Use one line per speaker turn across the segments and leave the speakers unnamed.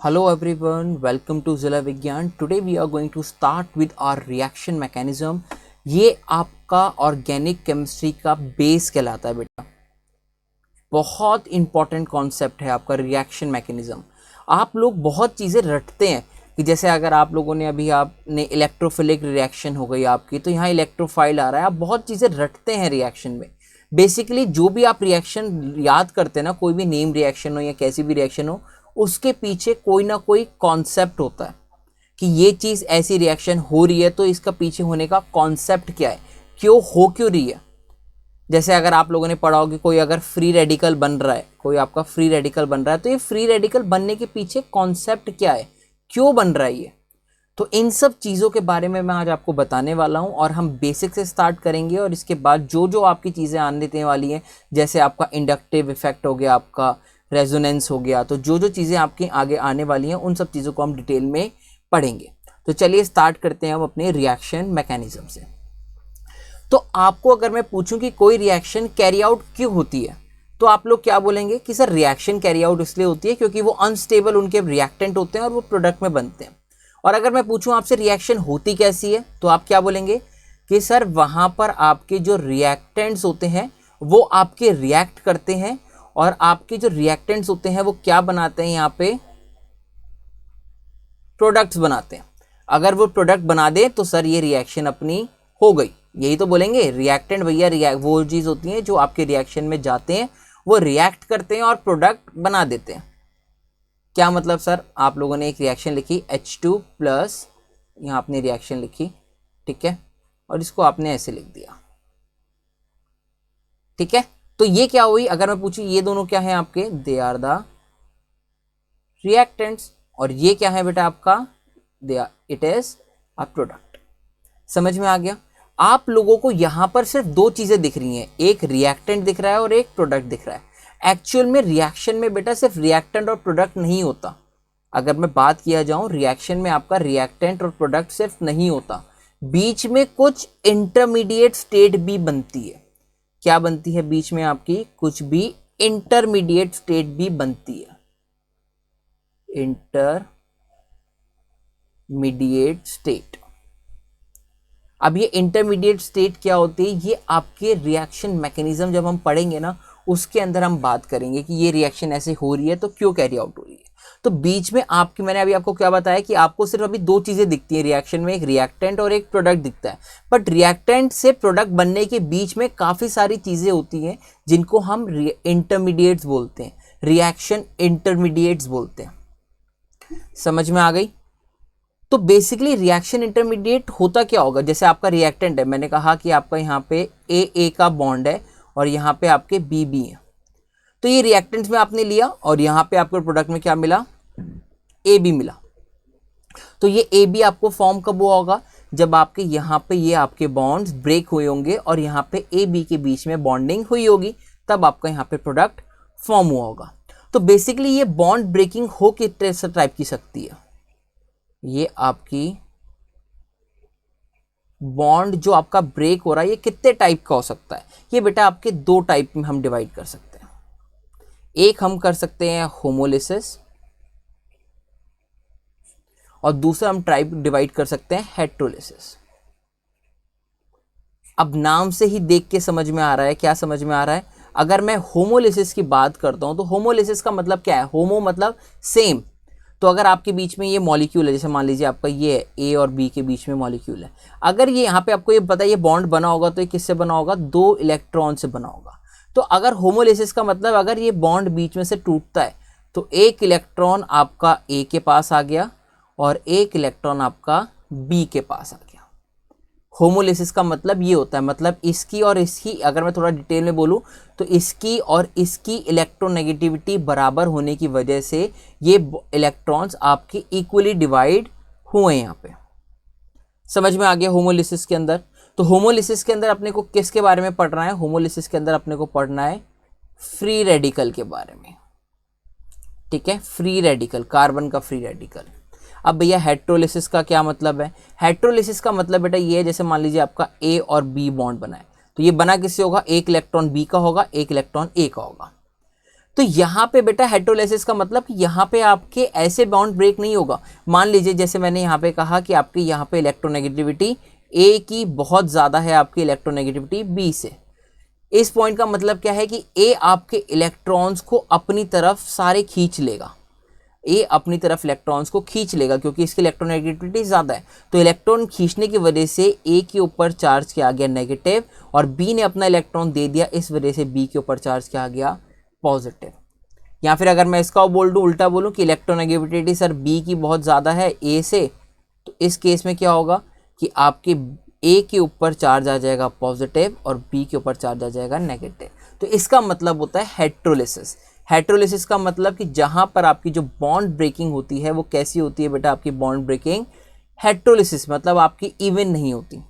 Hello everyone, welcome to Zilla Vigyan. Today we are going to start with our reaction mechanism. ये आपका organic chemistry का base कहलाता है बेटा। बहुत इंपॉर्टेंट कॉन्सेप्ट है आपका रिएक्शन मैकेनिज्म। आप लोग बहुत चीज़ें रटते हैं कि जैसे अगर आप लोगों ने अभी आपने इलेक्ट्रोफिलिक रिएक्शन हो गई आपकी, तो यहाँ इलेक्ट्रोफाइल आ रहा है। आप बहुत चीज़ें रटते हैं रिएक्शन में। बेसिकली जो भी आप रिएक्शन याद करते हैं ना, कोई भी नेम रिएक्शन हो या कैसी भी रिएक्शन हो, उसके पीछे कोई ना कोई कॉन्सेप्ट होता है कि ये चीज़ ऐसी रिएक्शन हो रही है, तो इसका पीछे होने का कॉन्सेप्ट क्या है, क्यों रही है। जैसे अगर आप लोगों ने पढ़ा हो कि कोई अगर फ्री रेडिकल बन रहा है, कोई आपका फ्री रेडिकल बन रहा है, तो ये फ्री रेडिकल बनने के पीछे कॉन्सेप्ट क्या है, क्यों बन रहा है ये। तो इन सब चीज़ों के बारे में मैं आज आपको बताने वाला हूं, और हम बेसिक से स्टार्ट करेंगे और इसके बाद जो जो आपकी चीज़ें आने देने वाली हैं, जैसे आपका इंडक्टिव इफेक्ट हो गया, आपका रेजोनेंस हो गया, तो जो जो चीज़ें आपकी आगे आने वाली हैं उन सब चीज़ों को हम डिटेल में पढ़ेंगे। तो चलिए स्टार्ट करते हैं हम अपने रिएक्शन मैकेनिज्म से। तो आपको अगर मैं पूछूं कि कोई रिएक्शन कैरी आउट क्यों होती है, तो आप लोग क्या बोलेंगे कि सर रिएक्शन कैरी आउट इसलिए होती है क्योंकि वो अनस्टेबल उनके रिएक्टेंट होते हैं और वो प्रोडक्ट में बनते हैं। और अगर मैं पूछूं आपसे रिएक्शन होती कैसी है, तो आप क्या बोलेंगे कि सर वहां पर आपके जो रिएक्टेंट्स होते हैं वो आपके रिएक्ट करते हैं, और आपके जो रिएक्टेंट्स होते हैं वो क्या बनाते हैं, यहाँ पे प्रोडक्ट्स बनाते हैं। अगर वो प्रोडक्ट बना दे तो सर ये रिएक्शन अपनी हो गई, यही तो बोलेंगे। रिएक्टेंट भैया वो चीज़ होती है जो आपके रिएक्शन में जाते हैं, वो रिएक्ट करते हैं और प्रोडक्ट बना देते हैं। क्या मतलब सर, आप लोगों ने एक रिएक्शन लिखी H2 प्लस, यहाँ आपने रिएक्शन लिखी, ठीक है, और इसको आपने ऐसे लिख दिया, ठीक है। तो ये क्या हुई, अगर मैं पूछूं ये दोनों क्या है आपके, दे आर द रिएक्टेंट्स, और ये क्या है बेटा आपका, they are, it is a product. समझ में आ गया। आप लोगों को यहां पर सिर्फ दो चीजें दिख रही हैं, एक रिएक्टेंट दिख रहा है और एक प्रोडक्ट दिख रहा है। एक्चुअल में रिएक्शन में बेटा सिर्फ रिएक्टेंट और प्रोडक्ट नहीं होता। अगर मैं बात किया जाऊं, रिएक्शन में आपका रिएक्टेंट और प्रोडक्ट सिर्फ नहीं होता, बीच में कुछ इंटरमीडिएट स्टेट भी बनती है। क्या बनती है बीच में आपकी, कुछ भी इंटरमीडिएट स्टेट भी बनती है। Intermediate state. अब ये इंटरमीडिएट स्टेट क्या होती है, ये आपके रिएक्शन मैकेनिज्म जब हम पढ़ेंगे ना, उसके अंदर हम बात करेंगे कि ये रिएक्शन ऐसे हो रही है तो क्यों कैरी आउट हो रही है। तो बीच में आपकी, मैंने अभी आपको क्या बताया कि आपको सिर्फ अभी दो चीजें दिखती हैं रिएक्शन में, एक रिएक्टेंट और एक प्रोडक्ट दिखता है। बट रिएक्टेंट से प्रोडक्ट बनने के बीच में काफी सारी चीजें होती हैं जिनको हम इंटरमीडिएट्स बोलते हैं, रिएक्शन इंटरमीडिएट्स बोलते हैं। समझ में आ गई। तो बेसिकली रिएक्शन इंटरमीडिएट होता क्या होगा, जैसे आपका रिएक्टेंट है, मैंने कहा कि आपका यहाँ पे ए का बॉन्ड है और यहाँ पे आपके बी है। तो ये रिएक्टेंट्स में आपने लिया और यहाँ पे आपको प्रोडक्ट में क्या मिला, ए बी मिला। तो ये ए बी आपको फॉर्म कब हुआ होगा, जब आपके यहाँ पे ये आपके बॉन्ड्स ब्रेक हुए होंगे और यहाँ पे ए बी के बीच में बॉन्डिंग हुई होगी, तब आपका यहाँ पे प्रोडक्ट फॉर्म हुआ होगा। तो बेसिकली ये बॉन्ड ब्रेकिंग हो किस टाइप की सकती है, ये आपकी बॉन्ड जो आपका ब्रेक हो रहा है ये कितने टाइप का हो सकता है, ये बेटा आपके दो टाइप में हम डिवाइड कर सकते हैं। एक हम कर सकते हैं होमोलिसिस, और दूसरा हम टाइप डिवाइड कर सकते हैं हेटेरोलिसिस। अब नाम से ही देख के समझ में आ रहा है, क्या समझ में आ रहा है। अगर मैं होमोलिसिस की बात करता हूं तो होमोलिसिस का मतलब क्या है, होमो मतलब सेम। तो अगर आपके बीच में ये मॉलिक्यूल है, जैसे मान लीजिए आपका ये ए और बी के बीच में मॉलिक्यूल है, अगर ये यहाँ पे आपको ये पता है ये बॉन्ड बना होगा, तो ये किससे बना होगा, दो इलेक्ट्रॉन से बना होगा। तो अगर होमोलिसिस का मतलब अगर ये बॉन्ड बीच में से टूटता है, तो एक इलेक्ट्रॉन आपका ए के पास आ गया और एक इलेक्ट्रॉन आपका बी के पास आ गया। होमोलिसिस का मतलब ये होता है, मतलब इसकी और इसकी, अगर मैं थोड़ा डिटेल में बोलूं तो इसकी और इसकी इलेक्ट्रोनेगेटिविटी बराबर होने की वजह से ये इलेक्ट्रॉन्स आपके इक्वली डिवाइड हुए हैं यहाँ पे। समझ में आ गया होमोलिसिस के अंदर। तो होमोलिसिस के अंदर अपने को किसके बारे में पढ़ना है, होमोलिसिस के अंदर अपने को पढ़ना है फ्री रेडिकल के बारे में, ठीक है, फ्री रेडिकल, कार्बन का फ्री रेडिकल। अब भैया हेटेरोलिसिस का क्या मतलब है, हेटेरोलिसिस का मतलब बेटा ये है, जैसे मान लीजिए आपका ए और बी बॉन्ड बना है, तो ये बना किससे होगा, एक इलेक्ट्रॉन बी का होगा, एक इलेक्ट्रॉन ए का होगा। तो यहाँ पे बेटा हेटेरोलाइसिस का मतलब कि यहाँ पे आपके ऐसे बॉन्ड ब्रेक नहीं होगा। मान लीजिए जैसे मैंने यहाँ पे कहा कि आपकी यहाँ पे इलेक्ट्रोनेगेटिविटी ए की बहुत ज़्यादा है आपकी इलेक्ट्रोनेगेटिविटी बी से। इस पॉइंट का मतलब क्या है कि ए आपके इलेक्ट्रॉन्स को अपनी तरफ सारे खींच लेगा, ए अपनी तरफ इलेक्ट्रॉन्स को खींच लेगा क्योंकि इसकी इलेक्ट्रोनेगेटिविटी ज़्यादा है। तो इलेक्ट्रॉन खींचने की वजह से ए के ऊपर चार्ज क्या आ गया नेगेटिव, और बी ने अपना इलेक्ट्रॉन दे दिया, इस वजह से बी के ऊपर चार्ज क्या आ गया पॉजिटिव। या फिर अगर मैं इसका बोल दूँ, उल्टा बोलूँ कि इलेक्ट्रोनेगेटिविटी सर बी की बहुत ज़्यादा है ए से, तो इस केस में क्या होगा कि आपके ए के ऊपर चार्ज आ जाएगा पॉजिटिव और बी के ऊपर चार्ज आ जाएगा नेगेटिव। तो इसका मतलब होता है हेटेरोलाइसिस। हेटेरोलाइसिस का मतलब कि जहाँ पर आपकी जो बॉन्ड ब्रेकिंग होती है वो कैसी होती है बेटा, आपकी बॉन्ड ब्रेकिंग हेटेरोलाइसिस मतलब आपकी इवन नहीं होती।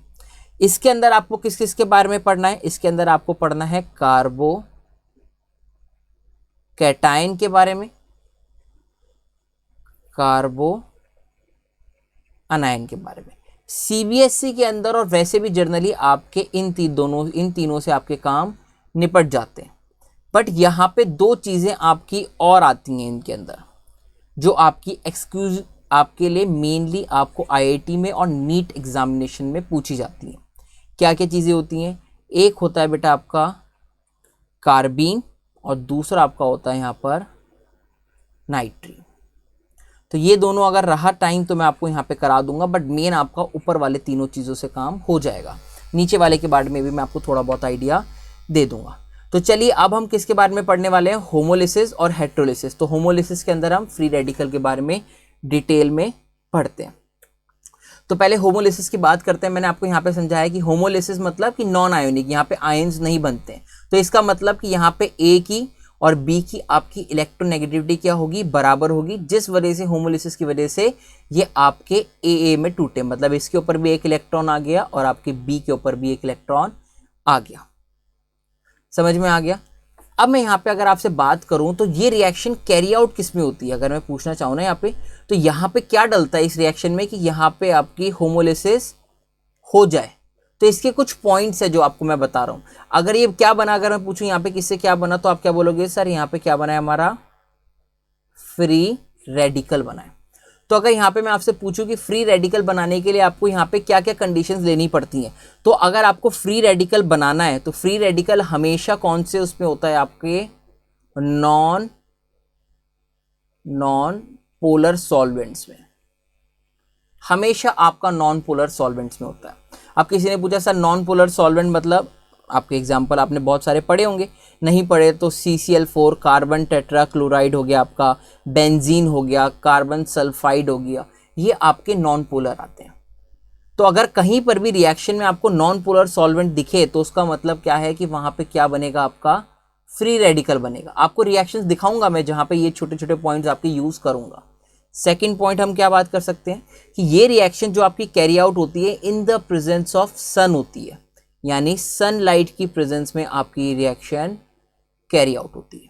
इसके अंदर आपको किस किस के बारे में पढ़ना है, इसके अंदर आपको पढ़ना है कार्बो कैटायन के बारे में, कार्बो अनायन के बारे में। सीबीएसई के अंदर और वैसे भी जर्नली आपके इन तीनों से आपके काम निपट जाते हैं। बट यहाँ पे दो चीज़ें आपकी और आती हैं इनके अंदर, जो आपकी एक्सक्यूज आपके लिए मेनली आपको आईआईटी में और नीट एग्जामिनेशन में पूछी जाती हैं। क्या क्या चीज़ें होती हैं, एक होता है बेटा आपका कार्बीन और दूसरा आपका होता है यहाँ पर नाइट्री। तो ये दोनों अगर रहा टाइम तो मैं आपको यहाँ पे करा दूंगा, बट मेन आपका ऊपर वाले तीनों चीज़ों से काम हो जाएगा। नीचे वाले के बारे में भी मैं आपको थोड़ा बहुत आइडिया दे दूंगा। तो चलिए अब हम किसके बारे में पढ़ने वाले हैं, होमोलिसिस और हेटेरोलिसिस। तो होमोलिसिस के अंदर हम फ्री रेडिकल के बारे में डिटेल में पढ़ते हैं। तो पहले होमोलिसिस की बात करते हैं। मैंने आपको यहाँ पे समझाया कि होमोलिसिस मतलब कि नॉन आयोनिक, यहाँ पे आयंस नहीं बनते हैं। तो इसका मतलब कि यहाँ पे ए की और बी की आपकी इलेक्ट्रोनेगेटिविटी क्या होगी, बराबर होगी, जिस वजह से होमोलिसिस की वजह से ये आपके ए में टूटे, मतलब इसके ऊपर भी एक इलेक्ट्रॉन आ गया और आपके बी के ऊपर भी एक इलेक्ट्रॉन आ गया। समझ में आ गया। अब मैं यहाँ पे अगर आपसे बात करूँ तो ये रिएक्शन कैरी आउट किस में होती है, अगर मैं पूछना चाहूँ ना यहाँ पे, तो यहाँ पे क्या डलता है इस रिएक्शन में कि यहाँ पे आपकी होमोलिसिस हो जाए। तो इसके कुछ पॉइंट्स है जो आपको मैं बता रहा हूँ। अगर ये क्या बना, अगर मैं पूछूं यहाँ पे किससे क्या बना, तो आप क्या बोलोगे, सर यहाँ पे क्या बना है हमारा फ्री रेडिकल बना है। तो अगर यहाँ पे मैं आपसे पूछूं कि फ्री रेडिकल बनाने के लिए आपको यहाँ पे क्या क्या कंडीशंस लेनी पड़ती हैं, तो अगर आपको फ्री रेडिकल बनाना है तो फ्री रेडिकल हमेशा कौन से उसमें होता है, आपके नॉन पोलर सॉल्वेंट्स में, हमेशा आपका नॉन पोलर सॉल्वेंट्स में होता है। अब किसी ने पूछा सर नॉन पोलर सॉल्वेंट मतलब, आपके एग्जांपल आपने बहुत सारे पढ़े होंगे, नहीं पढ़े तो CCl4 कार्बन टेट्रा क्लोराइड हो गया, आपका बेंजीन हो गया, कार्बन सल्फाइड हो गया, ये आपके नॉन पोलर आते हैं। तो अगर कहीं पर भी रिएक्शन में आपको नॉन पोलर सॉल्वेंट दिखे तो उसका मतलब क्या है कि वहां पे क्या बनेगा, आपका फ्री रेडिकल बनेगा। आपको रिएक्शंस दिखाऊंगा मैं जहां पे ये छोटे छोटे पॉइंट्स आपके यूज करूंगा। सेकेंड पॉइंट हम क्या बात कर सकते हैं कि ये रिएक्शन जो आपकी कैरी आउट होती है इन द प्रेजेंस ऑफ सन होती है, यानी सनलाइट की प्रेजेंस में आपकी रिएक्शन कैरी आउट होती है।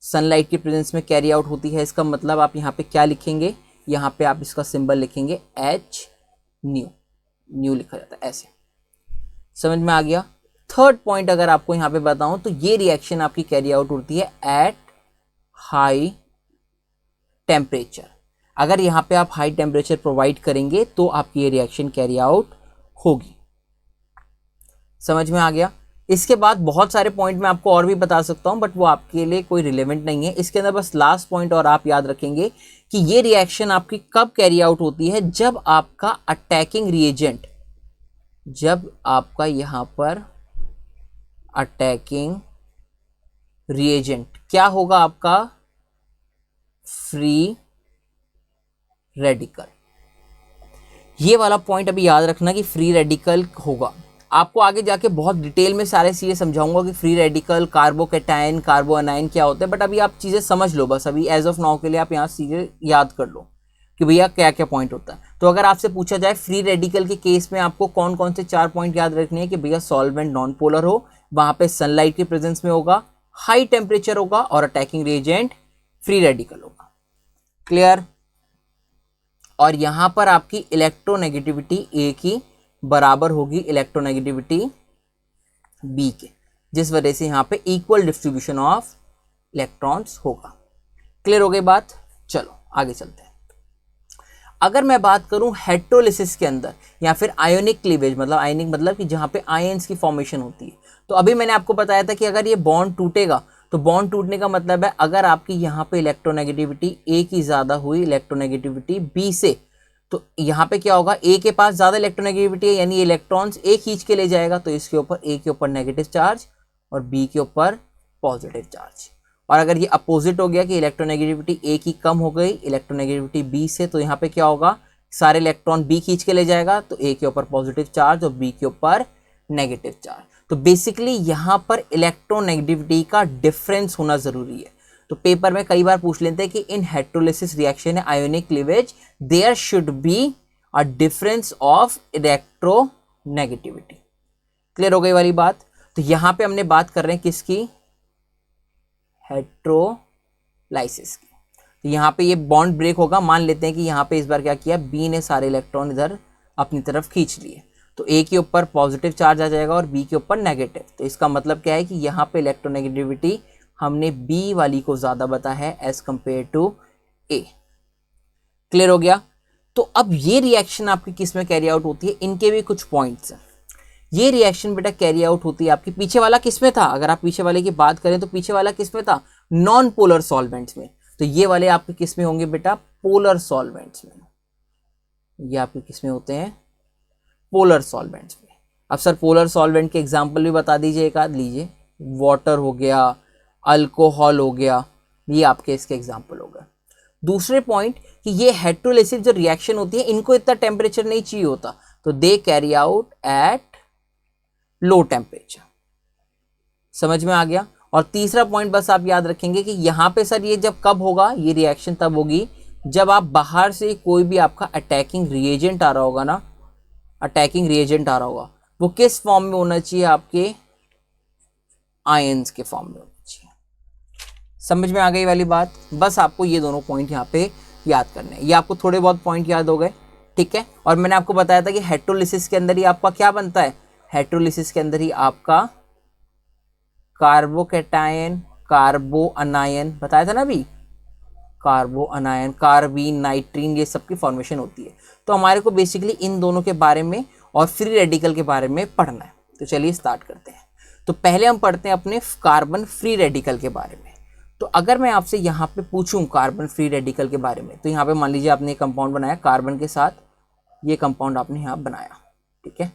सनलाइट की प्रेजेंस में कैरी आउट होती है, इसका मतलब आप यहाँ पे क्या लिखेंगे, यहाँ पे आप इसका सिंबल लिखेंगे H न्यू लिखा जाता है ऐसे। समझ में आ गया। थर्ड पॉइंट अगर आपको यहाँ पे बताऊं तो ये रिएक्शन आपकी कैरी आउट होती है एट हाई टेम्परेचर। अगर यहाँ पे आप हाई टेम्परेचर प्रोवाइड करेंगे तो आपकी ये रिएक्शन कैरी आउट होगी। समझ में आ गया। इसके बाद बहुत सारे पॉइंट मैं आपको और भी बता सकता हूं, बट वो आपके लिए कोई रिलेवेंट नहीं है। इसके अंदर बस लास्ट पॉइंट और आप याद रखेंगे कि ये रिएक्शन आपकी कब कैरी आउट होती है, जब आपका अटैकिंग रिएजेंट, जब आपका यहां पर अटैकिंग रिएजेंट क्या होगा, आपका फ्री रेडिकल। ये वाला पॉइंट अभी याद रखना कि फ्री रेडिकल होगा। आपको आगे जाके बहुत डिटेल में सारे चीज़ें समझाऊंगा कि फ्री रेडिकल, कार्बोकैटायन, कार्बो अनायन क्या होता है, बट अभी आप चीज़ें समझ लो बस। अभी एज ऑफ नाउ के लिए आप यहाँ चीज़ें याद कर लो कि भैया क्या क्या पॉइंट होता है। तो अगर आपसे पूछा जाए फ्री रेडिकल के केस में आपको कौन कौन से 4 पॉइंट याद रखने हैं कि भैया सॉल्वेंट नॉन पोलर हो, वहाँ पे सनलाइट की प्रेजेंस में होगा, हाई टेम्परेचर होगा और अटैकिंग रिएजेंट फ्री रेडिकल होगा। क्लियर। और यहाँ पर आपकी इलेक्ट्रोनेगेटिविटी ए की बराबर होगी इलेक्ट्रोनेगेटिविटी बी के, जिस वजह से यहाँ पे इक्वल डिस्ट्रीब्यूशन ऑफ इलेक्ट्रॉन्स होगा। क्लियर हो गई बात? चलो आगे चलते हैं। अगर मैं बात करूं हेटेरोलिसिस के अंदर या फिर आयोनिक क्लीवेज, मतलब आयोनिक मतलब कि जहां पे आयंस की फॉर्मेशन होती है, तो अभी मैंने आपको बताया था कि अगर ये बॉन्ड टूटेगा तो बॉन्ड टूटने का मतलब है अगर आपकी यहाँ पे इलेक्ट्रोनेगेटिविटी ए की ज़्यादा हुई इलेक्ट्रोनेगेटिविटी बी से, तो यहाँ पे क्या होगा, ए के पास ज़्यादा इलेक्ट्रोनेगेटिविटी है यानी इलेक्ट्रॉन्स ए खींच के ले जाएगा, तो इसके ऊपर ए के ऊपर नेगेटिव चार्ज और बी के ऊपर पॉजिटिव चार्ज। और अगर ये अपोजिट हो गया कि इलेक्ट्रोनेगेटिविटी ए की कम हो गई इलेक्ट्रोनेगेटिविटी बी से, तो यहाँ पे क्या होगा, सारे इलेक्ट्रॉन बी खींच के ले जाएगा, तो ए के ऊपर पॉजिटिव चार्ज और बी के ऊपर नेगेटिव चार्ज। तो बेसिकली यहाँ पर इलेक्ट्रोनेगेटिविटी का डिफरेंस होना जरूरी है। तो पेपर में कई बार पूछ लेते हैं कि in heterolysis reaction ionic cleavage there should be a difference of electronegativity. Clear हो गई वाली बात? तो यहाँ पे हमने बात कर रहे हैं किसकी, हेटेरोलाइसिस की। तो यहाँ पे ये बॉन्ड ब्रेक होगा, मान लेते हैं कि यहाँ पे इस बार क्या किया, बी ने सारे इलेक्ट्रॉन इधर अपनी तरफ खींच लिए, तो ए के ऊपर पॉजिटिव चार्ज आ जाएगा और बी के ऊपर नेगेटिव। तो इसका मतलब क्या है कि यहाँ पे इलेक्ट्रोनेगेटिविटी हमने बी वाली को ज़्यादा बताया है as compare to A. Clear हो गया? तो अब ये रिएक्शन आपकी किस में कैरी आउट होती है, इनके भी कुछ पॉइंट्स हैं। ये रिएक्शन बेटा कैरी आउट होती है आपकी, पीछे वाला किस में था, अगर आप पीछे वाले की बात करें तो पीछे वाला किस में था, नॉन पोलर सॉल्वेंट्स में। तो ये वाले आपके किस में होंगे बेटा, पोलर सॉल्वेंट्स में। ये आपके किस में होते हैं, पोलर सॉल्वेंट्स में। अब सर पोलर सॉल्वेंट के एग्जांपल भी बता दीजिए, एक आध लीजिए। वाटर हो गया, अल्कोहल हो गया, ये आपके इसके एग्जांपल हो गए। दूसरे पॉइंट कि ये हेटेरोलिसिस जो रिएक्शन होती है इनको इतना टेम्परेचर नहीं चाहिए होता, तो they carry out at low temperature. समझ में आ गया? और तीसरा पॉइंट बस आप याद रखेंगे कि यहाँ पे सर ये जब कब होगा, ये रिएक्शन तब होगी जब आप बाहर से कोई भी आपका अटैकिंग रिएजेंट आ रहा होगा ना, अटैकिंग रिएजेंट आ रहा होगा, वो किस फॉर्म में होना चाहिए, आपके आयंस के फॉर्म में होना चाहिए। समझ में आ गई वाली बात? बस आपको ये दोनों पॉइंट यहाँ पे याद करने हैं। ये आपको थोड़े बहुत पॉइंट याद हो गए, ठीक है। और मैंने आपको बताया था कि हेटेरोलिसिस के अंदर ही आपका क्या बनता है, हेटेरोलिसिस के अंदर ही आपका कार्बोकैटायन, कार्बो अनायन, बताया था ना अभी, कार्बो अनायन, कार्बीन, नाइट्रीन, ये सब की फॉर्मेशन होती है। तो हमारे को बेसिकली इन दोनों के बारे में और फ्री रेडिकल के बारे में पढ़ना है। तो चलिए स्टार्ट करते हैं। तो पहले हम पढ़ते हैं अपने कार्बन फ्री रेडिकल के बारे में। तो अगर मैं आपसे यहाँ पे पूछूं कार्बन फ्री रेडिकल के बारे में, तो यहाँ पे मान लीजिए आपने एक कंपाउंड बनाया कार्बन के साथ, ये कंपाउंड आपने यहाँ बनाया, ठीक है।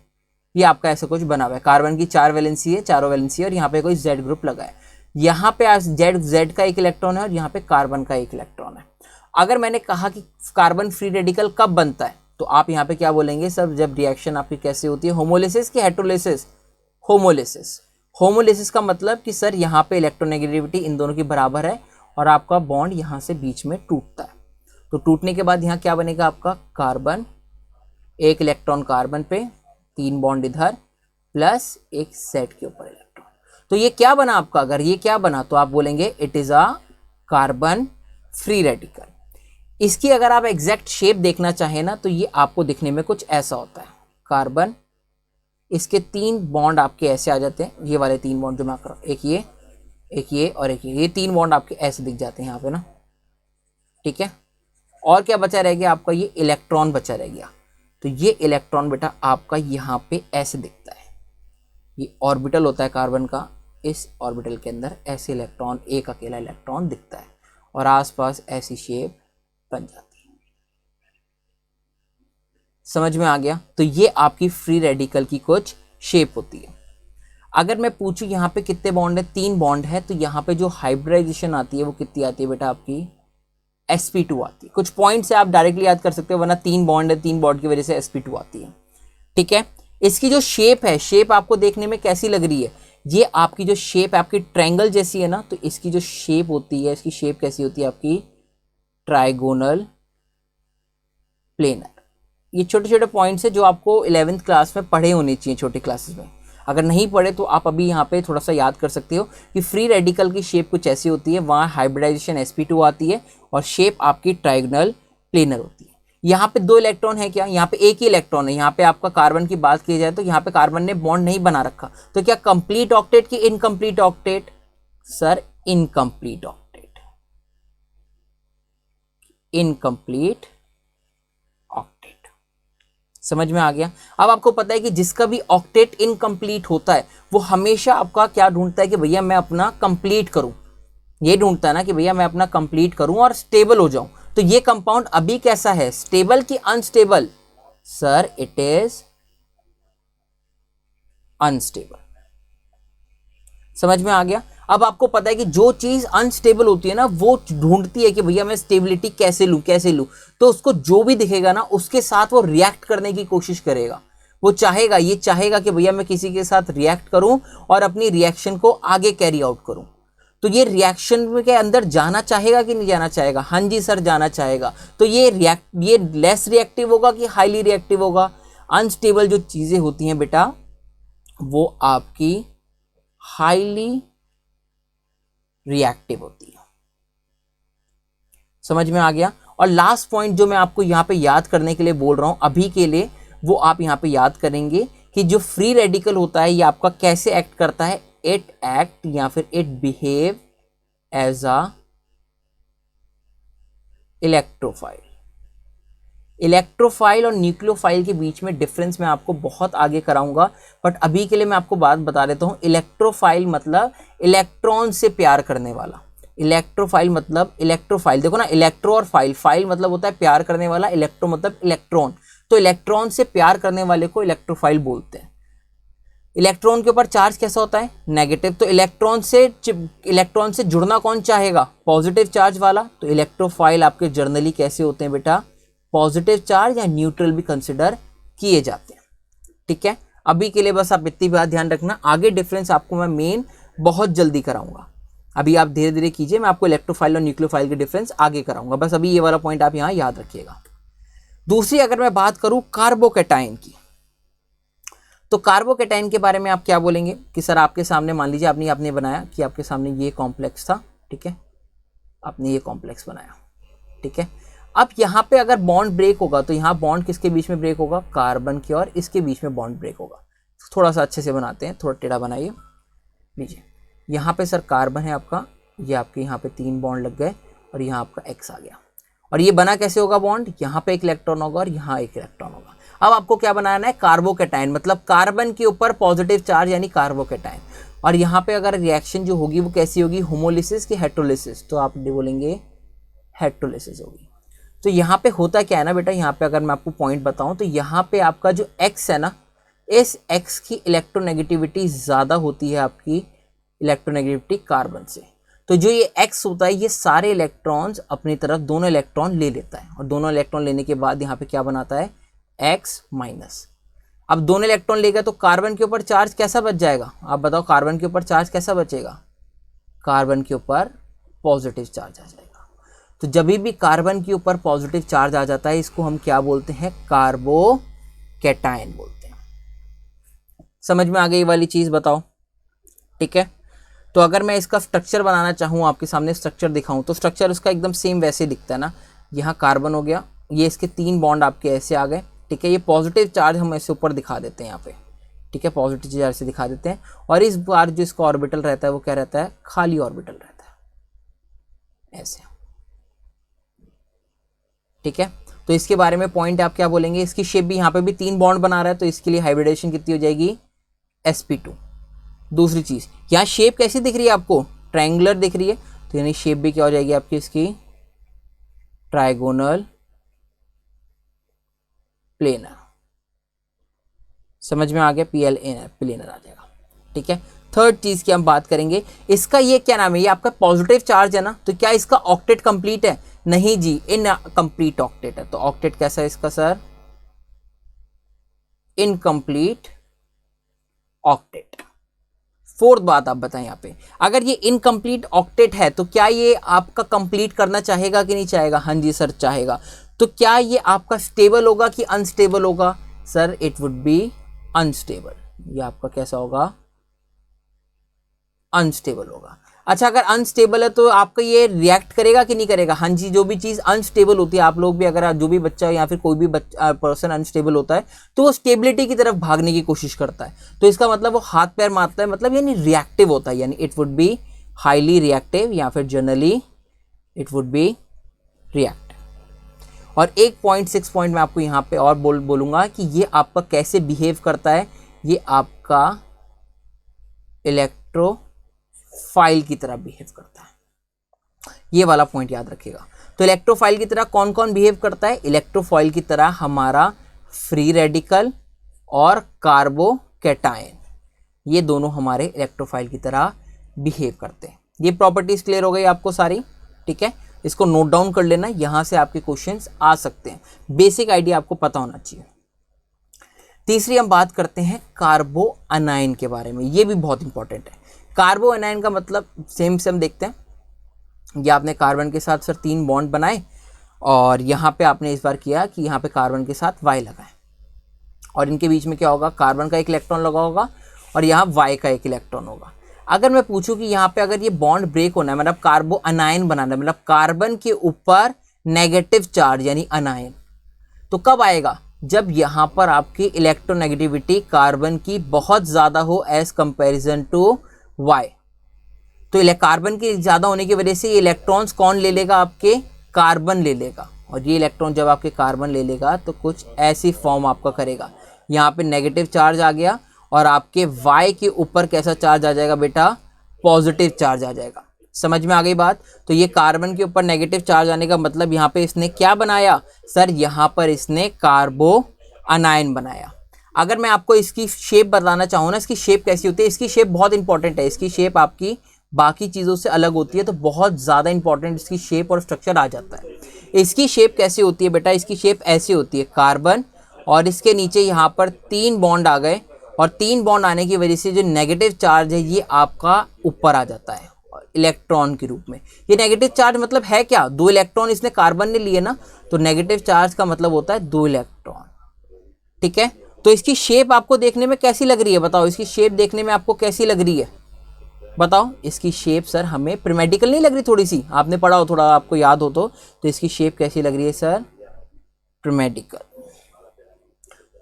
ये आपका ऐसा कुछ बना हुआ है, कार्बन की 4 वैलेंसी है, चारों वैलेंसी है, और यहाँ पे कोई जेड ग्रुप लगा है। यहाँ पे जेड का एक इलेक्ट्रॉन है और यहाँ पे कार्बन का एक इलेक्ट्रॉन है। अगर मैंने कहा कि कार्बन फ्री रेडिकल कब बनता है, तो आप यहाँ पे क्या बोलेंगे सर, जब रिएक्शन आपकी कैसे होती है, होमोलिसिस की हेटेरोलिसिस, होमोलिसिस। होमोलिसिस का मतलब कि सर यहाँ पे इलेक्ट्रोनेगेटिविटी इन दोनों की बराबर है और आपका बॉन्ड यहाँ से बीच में टूटता है। तो टूटने के बाद यहाँ क्या बनेगा आपका, कार्बन, एक इलेक्ट्रॉन कार्बन पे, 3 बॉन्ड इधर, प्लस एक सेट के ऊपर इलेक्ट्रॉन। तो ये क्या बना आपका, अगर ये क्या बना तो आप बोलेंगे it is a carbon free radical. इसकी अगर आप एग्जैक्ट शेप देखना चाहें ना, तो ये आपको दिखने में कुछ ऐसा होता है, कार्बन, इसके 3 बॉन्ड आपके ऐसे आ जाते हैं, ये वाले 3 बॉन्ड जो मैं कर रहा हूँ, एक ये और एक ये 3 बॉन्ड आपके ऐसे दिख जाते हैं यहाँ पे ना, ठीक है। और क्या बचा रह गया आपका, ये इलेक्ट्रॉन बचा रह गया। तो ये इलेक्ट्रॉन बेटा आपका यहाँ पे ऐसे दिखता है, ये ऑर्बिटल होता है कार्बन का, इस ऑर्बिटल के अंदर ऐसे इलेक्ट्रॉन, एक अकेला इलेक्ट्रॉन दिखता है और आसपास ऐसी शेप बन जाती है। समझ में आ गया? तो ये आपकी फ्री रेडिकल की कुछ शेप होती है। अगर मैं पूछूं यहाँ पे कितने बॉन्ड है, 3 बॉन्ड है, तो यहाँ पे जो हाइब्रिडाइजेशन आती है वो कितनी आती है बेटा, आपकी sp2 आती है। कुछ पॉइंट से आप डायरेक्टली याद कर सकते हो, वरना 3 बॉन्ड है, 3 बॉन्ड की वजह से sp2 आती है, ठीक है। इसकी जो शेप है, शेप आपको देखने में कैसी लग रही है, ये आपकी जो शेप है आपकी ट्रायंगल जैसी है ना, तो इसकी जो शेप होती है, इसकी शेप कैसी होती है आपकी, ट्राइगोनल प्लेनर। ये छोटे छोटे पॉइंट्स है जो आपको 11th क्लास में पढ़े होने चाहिए, छोटे क्लासेस में। अगर नहीं पढ़े तो आप अभी यहाँ पे थोड़ा सा याद कर सकते हो कि फ्री रेडिकल की शेप कुछ ऐसी होती है, वहाँ हाइब्रिडाइजेशन sp2 आती है और शेप आपकी ट्राइगोनल प्लेनर होती है। यहाँ पे 2 इलेक्ट्रॉन है क्या, यहाँ पे एक ही इलेक्ट्रॉन है। यहाँ पे आपका कार्बन की बात की जाए तो यहाँ पे कार्बन ने बॉन्ड नहीं बना रखा, तो क्या कंप्लीट ऑक्टेट की incomplete octet, sir incomplete octet, incomplete octet. समझ में आ गया। अब आपको पता है कि जिसका भी ऑक्टेट इनकम्प्लीट होता है वो हमेशा आपका क्या ढूंढता है कि भैया मैं अपना कंप्लीट करूं, ये ढूंढता है ना कि भैया मैं अपना कंप्लीट करूं और स्टेबल हो जाऊं। तो ये कंपाउंड अभी कैसा है, स्टेबल कि unstable? Sir it is unstable. समझ में आ गया। अब आपको पता है कि जो चीज अनस्टेबल होती है ना वो ढूंढती है कि भैया मैं स्टेबिलिटी कैसे लूं, कैसे लूं। तो उसको जो भी दिखेगा ना उसके साथ वो रिएक्ट करने की कोशिश करेगा। वो चाहेगा, ये चाहेगा कि भैया मैं किसी के साथ रिएक्ट करूं और अपनी रिएक्शन को आगे कैरी आउट करूं। तो ये रिएक्शन के अंदर जाना चाहेगा कि नहीं जाना चाहेगा? हाँ जी सर जाना चाहेगा। तो ये लेस रिएक्टिव होगा कि हाईली रिएक्टिव होगा? अनस्टेबल जो चीजें होती हैं बेटा वो आपकी हाईली रिएक्टिव होती है। समझ में आ गया। और लास्ट पॉइंट जो मैं आपको यहां पे याद करने के लिए बोल रहा हूं अभी के लिए, वो आप यहां पे याद करेंगे कि जो फ्री रेडिकल होता है ये आपका कैसे एक्ट करता है। इट एक्ट या फिर it behave as a electrophile. Electrophile और न्यूक्लियोफाइल के बीच में डिफरेंस मैं आपको बहुत आगे कराऊंगा, बट अभी के लिए मैं आपको बात बता देता हूं। इलेक्ट्रोफाइल मतलब इलेक्ट्रॉन से प्यार करने वाला। इलेक्ट्रोफाइल मतलब इलेक्ट्रोफाइल, देखो ना, इलेक्ट्रो और फाइल, फाइल मतलब होता है प्यार करने वाला, इलेक्ट्रो मतलब इलेक्ट्रॉन। तो इलेक्ट्रॉन से प्यार करने वाले को इलेक्ट्रोफाइल बोलते हैं। इलेक्ट्रॉन के ऊपर चार्ज कैसा होता है? नेगेटिव। तो इलेक्ट्रॉन से जुड़ना कौन चाहेगा? पॉजिटिव चार्ज वाला। तो इलेक्ट्रोफाइल आपके जर्नली कैसे होते हैं बेटा? पॉजिटिव चार्ज या न्यूट्रल भी कंसिडर किए जाते हैं। ठीक है, अभी के लिए बस आप इतनी बात ध्यान रखना, आगे डिफरेंस आपको मैं मेन बहुत जल्दी कराऊंगा। अभी आप धीरे धीरे कीजिए, मैं आपको इलेक्ट्रोफाइल और न्यूक्लियोफाइल के डिफरेंस आगे कराऊंगा। बस अभी ये वाला पॉइंट आप यहाँ याद रखिएगा। दूसरी अगर मैं बात करूं कार्बोकैटायन की, तो कार्बोकैटायन के बारे में आप क्या बोलेंगे कि सर आपके सामने मान लीजिए आपने बनाया कि आपके सामने ये कॉम्प्लेक्स था, ठीक है, आपने ये कॉम्प्लेक्स बनाया, ठीक है। अब यहाँ पे अगर बॉन्ड ब्रेक होगा तो यहाँ बॉन्ड किसके बीच में ब्रेक होगा? कार्बन के और इसके बीच में बॉन्ड ब्रेक होगा। थोड़ा सा अच्छे से बनाते हैं, थोड़ा टेढ़ा बनाइए। लीजिए, यहाँ पे सर कार्बन है आपका, ये आपके यहाँ पे 3 बॉन्ड लग गए और यहाँ आपका X आ गया। और ये बना कैसे होगा बॉन्ड? यहाँ पे एक इलेक्ट्रॉन होगा और यहाँ एक इलेक्ट्रॉन होगा। अब आपको क्या बनाना है? कार्बोकैटायन, मतलब कार्बन के ऊपर पॉजिटिव चार्ज यानी कार्बोकैटायन। और यहाँ पे अगर रिएक्शन जो होगी वो कैसी होगी? होमोलिसिस की हेट्रोलिसिस? तो आप बोलेंगे हेट्रोलिसिस होगी। तो यहाँ पे होता क्या है ना बेटा, यहाँ पे अगर मैं आपको पॉइंट बताऊं तो यहाँ पे आपका जो X है ना, इस X की इलेक्ट्रोनेगेटिविटी ज़्यादा होती है आपकी इलेक्ट्रोनेगेटिविटी कार्बन से। तो जो ये X होता है ये सारे इलेक्ट्रॉन्स अपनी तरफ दोनों इलेक्ट्रॉन ले लेता है और दोनों इलेक्ट्रॉन लेने के बाद यहाँ पे क्या बनाता है? X minus. अब दोनों इलेक्ट्रॉन ले गया तो कार्बन के ऊपर चार्ज कैसा बच जाएगा? आप बताओ, कार्बन के ऊपर चार्ज कैसा बचेगा? कार्बन के ऊपर पॉजिटिव चार्ज आ जाएगा। तो जब भी कार्बन के ऊपर पॉजिटिव चार्ज आ जाता है इसको हम क्या बोलते हैं? कार्बोकैटायन बोलते हैं। समझ में आ गई वाली चीज? बताओ, ठीक है। तो अगर मैं इसका स्ट्रक्चर बनाना चाहूँ, आपके सामने स्ट्रक्चर दिखाऊं, तो स्ट्रक्चर उसका एकदम सेम वैसे दिखता है ना। यहाँ कार्बन हो गया, ये इसके 3 बॉन्ड आपके ऐसे आ गए, ठीक है। ये पॉजिटिव चार्ज हम ऐसे ऊपर दिखा देते हैं यहाँ पे, ठीक है, पॉजिटिव चार्ज से दिखा देते हैं। और इस बार जो इसका ऑर्बिटल रहता है वो क्या रहता है? खाली ऑर्बिटल रहता है, ऐसे, ठीक है। तो इसके बारे में पॉइंट आप क्या बोलेंगे? इसकी शेप भी, यहाँ पे भी 3 बॉन्ड बना रहा है तो इसके लिए हाइब्रिडेशन कितनी हो जाएगी? sp2। दूसरी चीज, यहाँ शेप कैसी दिख रही है आपको? ट्रायंगुलर दिख रही है, तो यानी शेप भी क्या हो जाएगी आपकी इसकी? Trigonal planar. समझ में आ गया? प्लेनर आ जाएगा, ठीक है। थर्ड चीज की हम बात करेंगे, इसका ये क्या नाम है? ये आपका पॉजिटिव चार्ज है ना, तो क्या इसका ऑक्टेट कंप्लीट है? नहीं जी, इनकम्प्लीट ऑक्टेट है। तो ऑक्टेट कैसा है इसका सर? Incomplete octet. फोर्थ बात आप बताएं यहाँ पे, अगर ये इनकम्प्लीट ऑक्टेट है तो क्या ये आपका कंप्लीट करना चाहेगा कि नहीं चाहेगा? हाँ जी सर चाहेगा। तो क्या ये आपका स्टेबल होगा कि अनस्टेबल होगा? Sir it would be unstable. ये आपका कैसा होगा? अनस्टेबल होगा। अच्छा, अगर अनस्टेबल है तो आपका ये रिएक्ट करेगा कि नहीं करेगा? हाँ जी, जो भी चीज़ अनस्टेबल होती है, आप लोग भी अगर जो भी बच्चा या फिर कोई भी पर्सन अनस्टेबल होता है तो वो स्टेबिलिटी की तरफ भागने की कोशिश करता है। तो इसका मतलब वो हाथ पैर मारता है, मतलब यानी रिएक्टिव होता है, यानी it would be highly reactive या फिर generally it would be react. और एक पॉइंट 6 पॉइंट मैं आपको यहाँ पे और बोलूँगा कि ये आपका कैसे बिहेव करता है, ये आपका इलेक्ट्रोफाइल की तरह बिहेव करता है, ये वाला पॉइंट याद रखिएगा। तो इलेक्ट्रोफाइल की तरह कौन कौन बिहेव करता है? इलेक्ट्रोफाइल की तरह हमारा फ्री रेडिकल और कार्बोकैटायन, ये दोनों हमारे इलेक्ट्रोफाइल की तरह बिहेव करते हैं। ये प्रॉपर्टीज क्लियर हो गई आपको सारी, ठीक है। इसको नोट डाउन कर लेना, यहाँ से आपके क्वेश्चंस आ सकते हैं, बेसिक आइडिया आपको पता होना चाहिए। तीसरी हम बात करते हैं कार्बो अनायन के बारे में, ये भी बहुत इंपॉर्टेंट है। कार्बो अनायन का मतलब सेम से हम देखते हैं, ये आपने कार्बन के साथ सर 3 बॉन्ड बनाए और यहाँ पे आपने इस बार किया कि यहाँ पे कार्बन के साथ वाई लगाए और इनके बीच में क्या होगा, कार्बन का एक इलेक्ट्रॉन लगा होगा और यहाँ वाई का एक इलेक्ट्रॉन होगा। अगर मैं पूछूं कि यहाँ पे अगर ये बॉन्ड ब्रेक होना है, मतलब कार्बो अनायन बनाना है, मतलब कार्बन के ऊपर नेगेटिव चार्ज यानी अनायन, तो कब आएगा? जब यहाँ पर आपकी इलेक्ट्रोनेगेटिविटी कार्बन की बहुत ज़्यादा हो एज कंपेरिजन टू वाई। तो कार्बन की ज़्यादा होने की वजह से ये इलेक्ट्रॉन्स कौन ले लेगा? आपके कार्बन ले लेगा, और ये इलेक्ट्रॉन जब आपके कार्बन ले लेगा तो कुछ ऐसी फॉर्म आपका करेगा, यहाँ पे नेगेटिव चार्ज आ गया और आपके वाई के ऊपर कैसा चार्ज आ जाएगा बेटा? पॉजिटिव चार्ज आ जाएगा। समझ में आ गई बात? तो ये कार्बन के ऊपर नेगेटिव चार्ज आने का मतलब यहाँ पे इसने क्या बनाया सर? यहाँ पर इसने कार्बो अनायन बनाया। अगर मैं आपको इसकी शेप बताना चाहूँ ना, इसकी शेप कैसी होती है, इसकी शेप बहुत इंपॉर्टेंट है। इसकी शेप आपकी बाकी चीज़ों से अलग होती है, तो बहुत ज़्यादा इंपॉर्टेंट इसकी शेप और स्ट्रक्चर आ जाता है। इसकी शेप कैसी होती है बेटा? इसकी शेप ऐसी होती है, कार्बन और इसके नीचे यहाँ पर 3 बॉन्ड आ गए और 3 बॉन्ड आने की वजह से जो नेगेटिव चार्ज है ये आपका ऊपर आ जाता है इलेक्ट्रॉन के रूप में। ये नेगेटिव चार्ज मतलब है क्या? 2 इलेक्ट्रॉन इसने कार्बन ने लिए ना, तो नेगेटिव चार्ज का मतलब होता है 2 इलेक्ट्रॉन, ठीक है। तो इसकी शेप आपको देखने में कैसी लग रही है? बताओ, इसकी शेप देखने में आपको कैसी लग रही है? बताओ। इसकी शेप सर हमें पिरामिडिकल नहीं लग रही? थोड़ी सी आपने पढ़ा हो, थोड़ा आपको याद हो तो इसकी शेप कैसी लग रही है सर? पिरामिडिकल।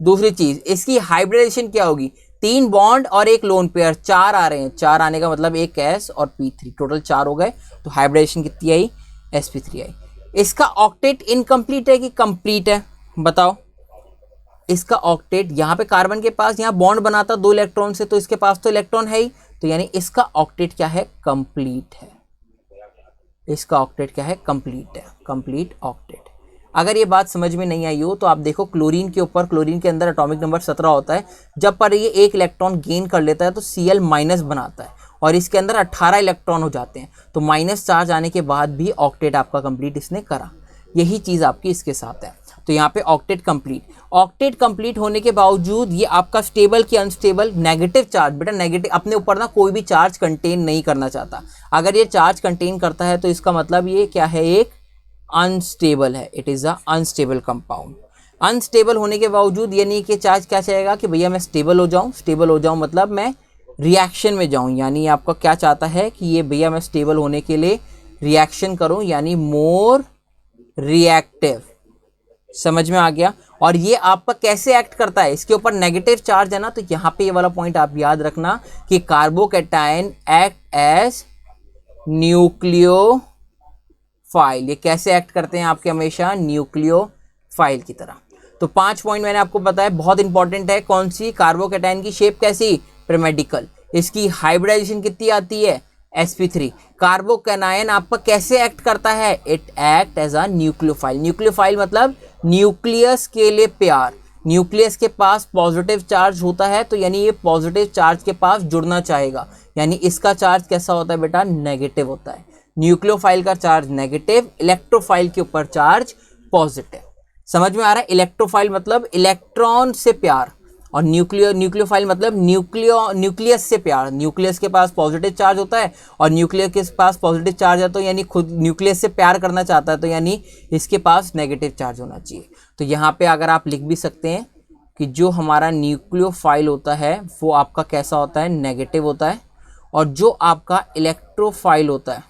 दूसरी चीज, इसकी हाइब्रिडाइजेशन क्या होगी? 3 बॉन्ड और एक लोन पेयर, 4 आ रहे हैं। 4 आने का मतलब एक S और P3, टोटल 4 हो गए। तो हाइब्रिडाइजेशन कितनी आई? sp3 आई। इसका ऑक्टेट इनकम्प्लीट है कि कंप्लीट है? बताओ। इसका ऑक्टेट, यहाँ पे कार्बन के पास यहाँ बॉन्ड बनाता 2 इलेक्ट्रॉन से, तो इसके पास तो इलेक्ट्रॉन है ही, तो यानी इसका ऑक्टेट क्या है? कंप्लीट है। इसका ऑक्टेट क्या है? कंप्लीट है, कंप्लीट ऑक्टेट। अगर ये बात समझ में नहीं आई हो तो आप देखो, क्लोरीन के ऊपर, क्लोरीन के अंदर एटॉमिक नंबर 17 होता है। जब पर ये 1 इलेक्ट्रॉन गेन कर लेता है तो Cl माइनस बनाता है और इसके अंदर 18 इलेक्ट्रॉन हो जाते हैं। तो माइनस चार्ज आने के बाद भी ऑक्टेट आपका कंप्लीट इसने करा। यही चीज़ आपकी इसके साथ है। तो यहाँ पे ऑक्टेट कंप्लीट। ऑक्टेट कंप्लीट होने के बावजूद ये आपका स्टेबल की अनस्टेबल? नेगेटिव चार्ज बेटा, नेगेटिव अपने ऊपर ना कोई भी चार्ज कंटेन नहीं करना चाहता। अगर ये चार्ज कंटेन करता है तो इसका मतलब ये क्या है? एक अनस्टेबल है। It is a unstable compound. Unstable होने के बावजूद यानी कि चार्ज क्या चाहेगा कि भैया मैं स्टेबल हो जाऊँ। स्टेबल हो जाऊँ मतलब मैं रिएक्शन में जाऊँ, यानी आपका क्या चाहता है कि ये भैया मैं स्टेबल होने के लिए रिएक्शन करूँ, यानी मोर रिएक्टिव। समझ में आ गया? और ये आपका कैसे एक्ट करता है? इसके ऊपर नेगेटिव चार्ज है ना, तो यहाँ पे ये वाला पॉइंट आप याद रखना कि कार्बोकैटायन एक्ट एज न्यूक्लियोफाइल। ये कैसे एक्ट करते हैं आपके? हमेशा न्यूक्लियोफाइल की तरह। तो 5 पॉइंट मैंने आपको बताया, बहुत इंपॉर्टेंट है। कौन सी? कार्बोकैटायन की शेप कैसी? पिरामिडिकल। इसकी हाइब्रिडाइजेशन कितनी आती है? sp3। कार्बोकैटायन आपका कैसे एक्ट करता है? It act as a nucleophile. Nucleophile मतलब न्यूक्लियस के लिए प्यार। न्यूक्लियस के पास पॉजिटिव चार्ज होता है, तो यानी ये पॉजिटिव चार्ज के पास जुड़ना चाहेगा, यानी इसका चार्ज कैसा होता है बेटा? नेगेटिव होता है। न्यूक्लियोफाइल का चार्ज नेगेटिव, इलेक्ट्रोफाइल के ऊपर चार्ज पॉजिटिव। समझ में आ रहा है? इलेक्ट्रोफाइल मतलब इलेक्ट्रॉन से प्यार और न्यूक्लियोफाइल मतलब न्यूक्लियस से प्यार। न्यूक्लियस के पास पॉजिटिव चार्ज होता है और न्यूक्लियस के पास पॉजिटिव चार्ज है, तो यानी खुद न्यूक्लियस से प्यार करना चाहता है, तो यानी इसके पास नेगेटिव चार्ज होना चाहिए। तो यहाँ पे अगर आप लिख भी सकते हैं कि जो हमारा न्यूक्लियोफाइल होता है वो आपका कैसा होता है? नेगेटिव होता है, और जो आपका इलेक्ट्रोफाइल होता है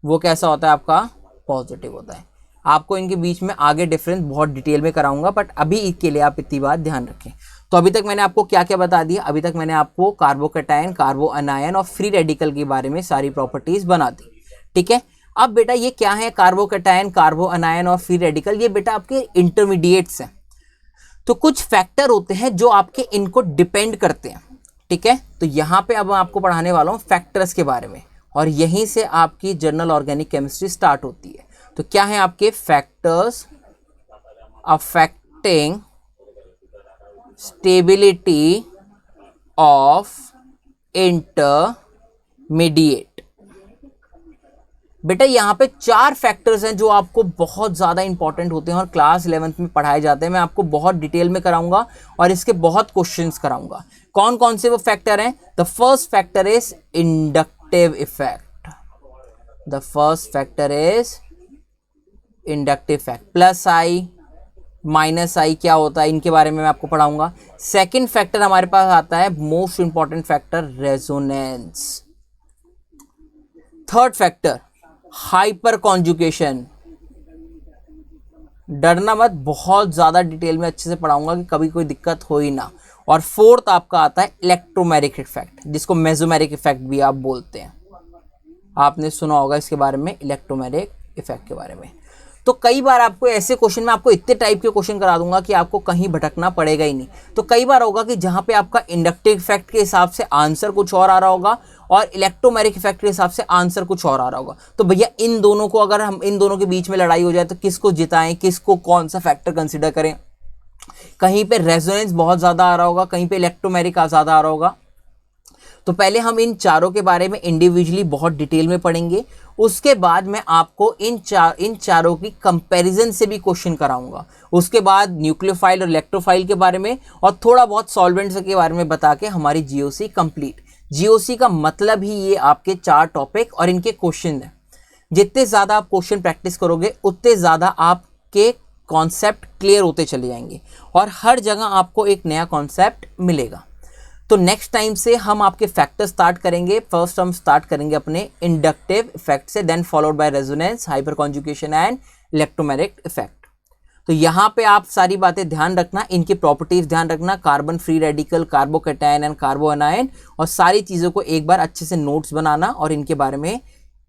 वो कैसा होता है? आपका पॉजिटिव होता है। आपको इनके बीच में आगे डिफरेंस बहुत डिटेल में कराऊंगा, बट अभी के लिए आप इतनी बात ध्यान रखें। तो अभी तक मैंने आपको क्या क्या बता दिया, अभी तक मैंने आपको कार्बोकैटायन, कार्बो अनायन और फ्री रेडिकल के बारे में सारी प्रॉपर्टीज बना दी, ठीक है। अब बेटा ये क्या है, कार्बोकैटायन, कार्बो अनायन और फ्री रेडिकल, ये बेटा आपके इंटरमीडिएट्स हैं। तो कुछ फैक्टर होते हैं जो आपके इनको डिपेंड करते हैं, ठीक है। तो यहाँ पे अब मैं आपको पढ़ाने वाला हूँ फैक्टर्स के बारे में, और यहीं से आपकी जनरल ऑर्गेनिक केमिस्ट्री स्टार्ट होती है। तो क्या है आपके factors affecting stability of intermediate. बेटा यहाँ पे 4 फैक्टर्स हैं जो आपको बहुत ज्यादा इंपॉर्टेंट होते हैं और क्लास 11th में पढ़ाए जाते हैं। मैं आपको बहुत डिटेल में कराऊंगा और इसके बहुत क्वेश्चंस कराऊंगा। कौन कौन से वो फैक्टर हैं? The first factor is inductive effect. The first factor is inductive effect. Plus I, minus I क्या होता है, इनके बारे में मैं आपको पढ़ाऊंगा। सेकेंड फैक्टर हमारे पास आता है most important factor, resonance. Third factor hyper conjugation. डरना मत, बहुत ज्यादा डिटेल में अच्छे से पढ़ाऊंगा कि कभी कोई दिक्कत हो ही ना। और फोर्थ आपका आता है इलेक्ट्रोमेरिक इफेक्ट, जिसको मेसोमेरिक इफेक्ट भी आप बोलते हैं। आपने सुना होगा इसके बारे में, इलेक्ट्रोमेरिक इफेक्ट के बारे में। तो कई बार आपको ऐसे क्वेश्चन में आपको इतने टाइप के क्वेश्चन करा दूंगा कि आपको कहीं भटकना पड़ेगा ही नहीं। तो कई बार होगा कि जहां पे आपका इंडक्टिव इफेक्ट के हिसाब से आंसर कुछ और आ रहा होगा और इलेक्ट्रोमेरिक इफेक्ट के हिसाब से आंसर कुछ और आ रहा होगा। तो भैया इन दोनों को, अगर हम इन दोनों के बीच में लड़ाई हो जाए तो किसको जिताएं, किसको कौन सा फैक्टर कंसिडर करें? कहीं पे रेजोनेंस बहुत ज्यादा आ रहा होगा, कहीं पे इलेक्ट्रोमेरिक ज्यादा आ रहा होगा। तो पहले हम इन चारों के बारे में इंडिविजुअली बहुत डिटेल में पढ़ेंगे। उसके बाद मैं आपको इन चारों की कंपैरिजन से भी क्वेश्चन कराऊंगा। उसके बाद न्यूक्लियोफाइल और इलेक्ट्रोफाइल के बारे में और थोड़ा बहुत सॉल्वेंट्स के बारे में बता के हमारी जीओसी कंप्लीट। जीओसी का मतलब ही ये आपके 4 टॉपिक और इनके क्वेश्चन है। जितने ज्यादा आप क्वेश्चन प्रैक्टिस करोगे उतने ज्यादा आपके कॉन्सेप्ट क्लियर होते चले जाएंगे और हर जगह आपको एक नया कॉन्सेप्ट मिलेगा। तो नेक्स्ट टाइम से हम आपके फैक्टर स्टार्ट करेंगे। फर्स्ट हम स्टार्ट करेंगे अपने इंडक्टिव इफेक्ट से, then followed by resonance, hyperconjugation and electromeric effect. तो यहाँ पे आप सारी बातें ध्यान रखना, इनकी प्रॉपर्टीज ध्यान रखना, carbon free radical, carbocation and कार्बो अनायन, और सारी चीज़ों को एक बार अच्छे से नोट्स बनाना और इनके बारे में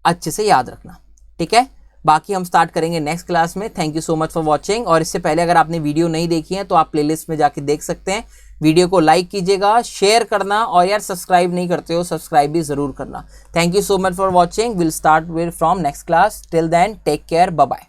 अच्छे से याद रखना, ठीक है। बाकी हम स्टार्ट करेंगे नेक्स्ट क्लास में। Thank you so much for watching. और इससे पहले अगर आपने वीडियो नहीं देखी है तो आप प्लेलिस्ट में जाके देख सकते हैं। वीडियो को लाइक कीजिएगा, शेयर करना, और यार सब्सक्राइब नहीं करते हो सब्सक्राइब भी जरूर करना। Thank you so much for watching. Will start with from next class. Till then take care, bye bye.